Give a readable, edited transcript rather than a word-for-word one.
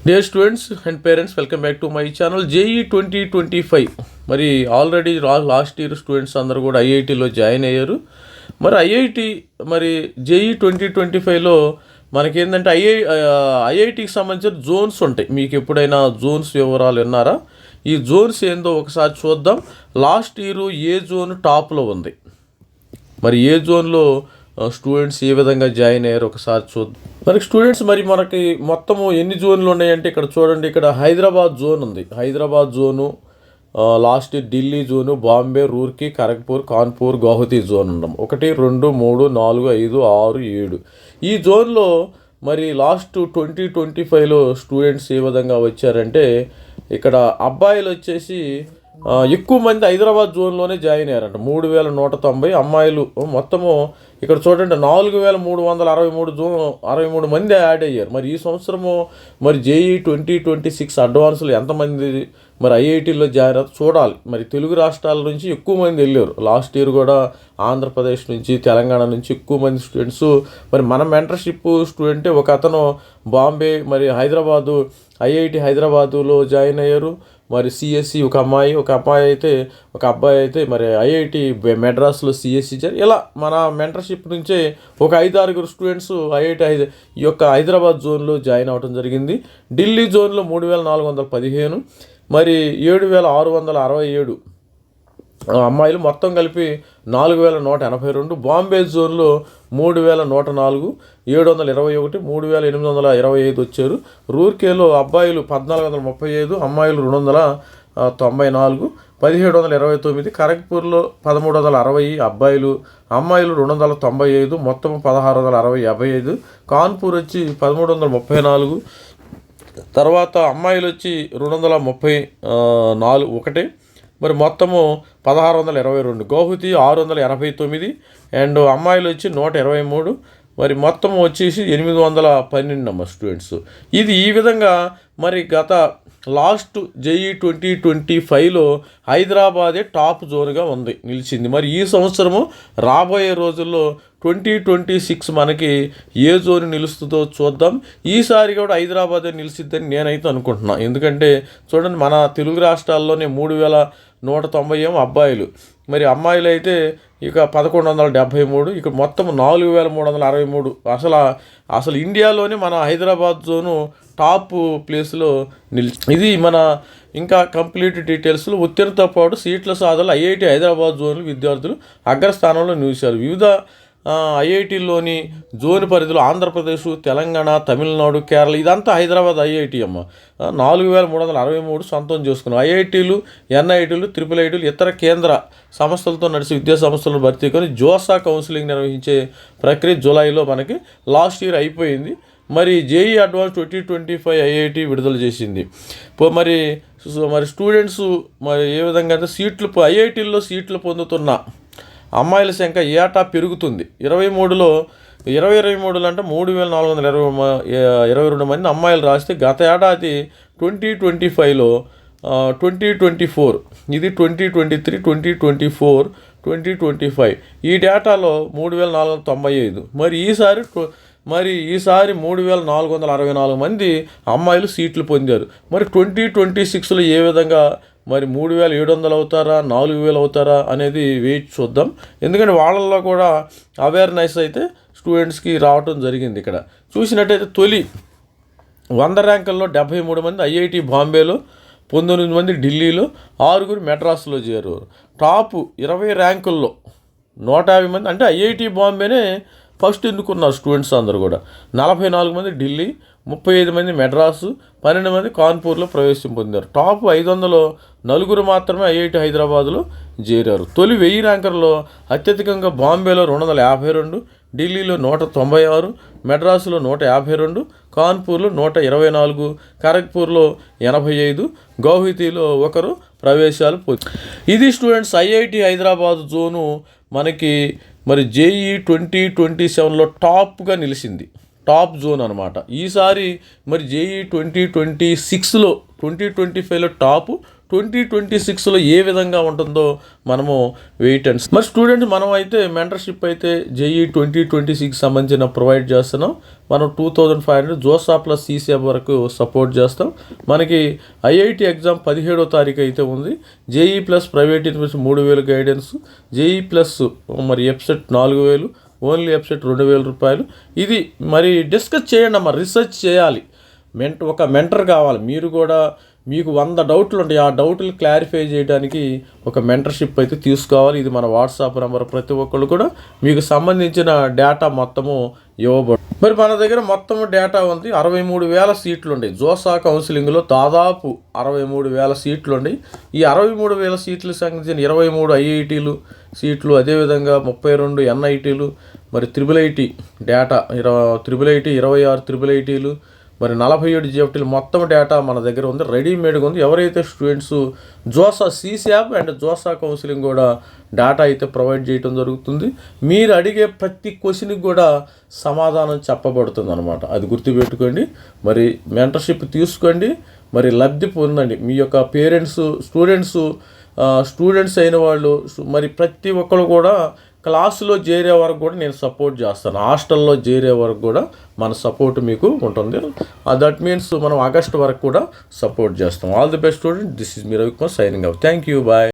Dear students and parents, welcome back to my channel. JEE 2025 మరి already last year students అందరూ కూడా ఐఐటీలో join అయ్యారు. మరి ఐఐటి మరి జేఈ 2025లో మనకేంటంటే ఐఐటికి సంబంధించిన జోన్స్ ఉంటాయి. మీకు ఎప్పుడైనా జోన్స్ వివరాలు విన్నారా? ఈ జోన్స్ ఏందో ఒకసారి చూద్దాం. లాస్ట్ ఇయర్ ఏ జోన్ టాప్లో ఉంది, మరి ఏ జోన్లో స్టూడెంట్స్ ఏ విధంగా జాయిన్ అయ్యారు ఒకసారి చూద్దాం. స్టూడెంట్స్ మనకి మొత్తము ఎన్ని జోన్లు ఉన్నాయంటే ఇక్కడ చూడండి. ఇక్కడ హైదరాబాద్ జోన్ ఉంది. Hyderabad zone, last Delhi zone, Bombay, Roorkee, Kharagpur, Kanpur, Guwahati zone ఉన్నాం. 1, 2, 3, 4, 5, 6, 7 ఈ జోన్లో మరి లాస్ట్ 2025లో స్టూడెంట్స్ ఏ విధంగా వచ్చారంటే ఇక్కడ అబ్బాయిలు వచ్చేసి ఎక్కువ మంది హైదరాబాద్ జోన్లోనే జాయిన్ అయ్యారంట, 3190. అమ్మాయిలు మొత్తము ఇక్కడ చూడండి 4363 మంది యాడ్ అయ్యారు. మరి ఈ సంవత్సరము మరి జేఈ 2026 అడ్వాన్స్లు ఎంతమంది మరి ఐఐటీలో జాయిన్ అవుతారు చూడాలి. మరి తెలుగు రాష్ట్రాల నుంచి ఎక్కువ మంది వెళ్ళారు. లాస్ట్ ఇయర్ కూడా ఆంధ్రప్రదేశ్ నుంచి, తెలంగాణ నుంచి ఎక్కువ మంది స్టూడెంట్స్. మరి మన మెంటర్షిప్ స్టూడెంటే ఒక అతను బాంబే మరి హైదరాబాదు ఐఐటి హైదరాబాదులో జాయిన్ అయ్యారు. మరి సిఎస్సి ఒక అబ్బాయి అయితే మరి ఐఐటి మెడ్రాస్లో సిఎస్సి ఇలా మన మెంటర్షిప్ నుంచే ఒక 5-6 స్టూడెంట్స్ ఐఐటి ఈ యొక్క హైదరాబాద్ జోన్లో జాయిన్ అవ్వడం జరిగింది. ఢిల్లీ జోన్లో 3415, మరి 7667 అమ్మాయిలు, మొత్తం కలిపి 4182. బాంబే జోన్లో 3104, 721, 3825 వచ్చారు. రూర్కేలో అబ్బాయిలు 1435, అమ్మాయిలు 294, 1729. ఖరగ్పూర్లో 1360 అబ్బాయిలు, అమ్మాయిలు 295, మొత్తం 1655. కాన్పూర్ వచ్చి 1334, తర్వాత అమ్మాయిలు వచ్చి 234 ఒకటే, మరి మొత్తము 1622. గౌహతి 689 అండ్ అమ్మాయిలు వచ్చి 123, మరి మొత్తం వచ్చేసి 812 స్టూడెంట్స్. ఇది ఈ విధంగా మరి గత లాస్ట్ జేఈ 2025లో హైదరాబాదే టాప్ జోన్గా నిలిచింది. మరి ఈ సంవత్సరము రాబోయే రోజుల్లో 2026 మనకి ఏ జోన్ నిలుస్తుందో చూద్దాం. ఈసారి కూడా హైదరాబాదే నిలిచిద్దని నేనైతే అనుకుంటున్నాను. ఎందుకంటే చూడండి, మన తెలుగు రాష్ట్రాల్లోనే 3190 అబ్బాయిలు, మరి అమ్మాయిలు అయితే ఇక 1173, ఇక మొత్తం 4363. అసలు ఇండియాలోనే మన హైదరాబాద్ జోను టాప్ ప్లేస్లో ఇది మన ఇంకా కంప్లీట్ డీటెయిల్స్లో ఉత్తీర్ణతో పాటు సీట్ల సాధనలు ఐఐటి హైదరాబాద్ జోన్లు విద్యార్థులు అగ్రస్థానంలో నిలిచారు. వివిధ ఐఐటీల్లోని జోన్ పరిధిలో ఆంధ్రప్రదేశ్, తెలంగాణ, తమిళనాడు, కేరళ ఇదంతా హైదరాబాద్ ఐఐటి 4363 సొంతం చేసుకున్నాం. ఐఐటీలు, ఎన్ఐటీలు, ట్రిపుల్ ఇతర కేంద్ర సంస్థలతో నడిచే విద్యా సంస్థలను భర్తీ కొని జోసా కౌన్సిలింగ్ నిర్వహించే ప్రక్రియ జూలైలో మనకి లాస్ట్ ఇయర్ అయిపోయింది. మరి జేఈ అడ్వాన్స్ 2025 ఐఐటి విడుదల చేసింది. మరి స్టూడెంట్స్ మరి ఏ విధంగా అంటే ఐఐటీల్లో సీట్లు పొందుతున్న అమ్మాయిల సంఖ్య ఏటా పెరుగుతుంది. 2023లో అంటే 3422 మంది అమ్మాయిలు రాస్తే గత ఏడాది 2025లో 2024, ఇది 2023, 2024, 2025 ఈ డేటాలో 3495. మరి ఈసారి 3464 మంది అమ్మాయిలు సీట్లు పొందారు. మరి 2026లో ఏ విధంగా మరి 3700 అవుతారా, 4000 అవుతారా అనేది వెయిట్ చూద్దాం. ఎందుకంటే వాళ్ళల్లో కూడా అవేర్నెస్ అయితే స్టూడెంట్స్కి రావటం జరిగింది. ఇక్కడ చూసినట్టయితే తొలి 100 ర్యాంకుల్లో 73 మంది ఐఐటి బాంబేలో, 19 మంది ఢిల్లీలో, 6 మెడ్రాస్లో చేరారు. టాప్ 20 ర్యాంకుల్లో 150 మంది అంటే ఐఐటి బాంబేనే ఫస్ట్ ఎన్నుకున్నారు స్టూడెంట్స్ అందరూ కూడా. 44 మంది ఢిల్లీ, 35 మంది మెడ్రాసు, 12 మంది కాన్పూర్లో ప్రవేశం పొందారు. టాప్ 500లో 4 మాత్రమే ఐఐటి హైదరాబాద్లో చేరారు. తొలి 1000 ర్యాంకర్లో అత్యధికంగా బాంబేలో 252, ఢిల్లీలో 196, మెడ్రాసులో 152, కాన్పూర్లో 124, ఖరగ్పూర్లో 85, గౌహతిలో 1 ప్రవేశాలు పొందారు. ఇది స్టూడెంట్స్ ఐఐటి హైదరాబాద్ జోను మనకి మరి జేఈ 2027లో టాప్గా నిలిచింది. టాప్ జోన్ అనమాట. ఈసారి మరి జేఈ 2026లో 2025లో టాప్, 2026లో ఏ విధంగా ఉంటుందో మనము వెయిట్ అండ్ మరి స్టూడెంట్ మనం అయితే మెంటర్షిప్ అయితే జేఈ 2026 సంబంధించిన ప్రొవైడ్ చేస్తున్నాం. మనం 2500 జోసా ప్లస్ CCF వరకు సపోర్ట్ చేస్తాం. మనకి IIT ఎగ్జామ్ 17వ తారీఖు అయితే ఉంది. JEE plus private university 3000 guidance, JEE plus మరి ఎఫ్సెట్ 4000, ఓన్లీ ఎఫ్సెట్ 2000 రూపాయలు. ఇది మరి డిస్కస్ చేయండి అమ్మా, రీసెర్చ్ చేయాలి. ఒక మెంటర్ కావాలి. మీరు కూడా మీకు 100 డౌట్లు ఉంటాయి, ఆ డౌట్లు క్లారిఫై చేయడానికి ఒక మెంటర్షిప్ అయితే తీసుకోవాలి. ఇది మన వాట్సాప్ నెంబర్. ప్రతి ఒక్కళ్ళు కూడా మీకు సంబంధించిన డేటా మొత్తము ఇవ్వబడు. మరి మన దగ్గర మొత్తం డేటా ఉంది. 63,000 సీట్లు ఉన్నాయి. జోసా కౌన్సిలింగ్లో దాదాపు 63,000 సీట్లు ఉన్నాయి. ఈ 63,000 సీట్లకు సంబంధించిన 23 IITలు సీట్లు, అదేవిధంగా 32 NITలు, మరి IIIT డేటా 26 IIITలు, మరి 47 GFTలు మొత్తం డేటా మన దగ్గర ఉంది, రెడీమేడ్గా ఉంది. ఎవరైతే students JoSAA CCF and JoSAA counselling కూడా డేటా అయితే ప్రొవైడ్ చేయడం జరుగుతుంది. మీరు అడిగే ప్రతి క్వశ్చన్కి కూడా సమాధానం చెప్పబడుతుంది అనమాట. అది గుర్తుపెట్టుకోండి. మరి మెంటర్షిప్ తీసుకోండి, మరి లబ్ధి పొందండి. మీ యొక్క పేరెంట్స్, స్టూడెంట్స్ అయిన వాళ్ళు మరి ప్రతి ఒక్కరు కూడా క్లాసులో చేరే వరకు కూడా నేను సపోర్ట్ చేస్తాను. హాస్టల్లో చేరే వరకు కూడా మన సపోర్ట్ మీకు ఉంటుంది. దట్ మీన్స్ మనం ఆగస్ట్ వరకు కూడా సపోర్ట్ చేస్తాం. All the best student. This is me Ravikumar signing out. Thank you. Bye.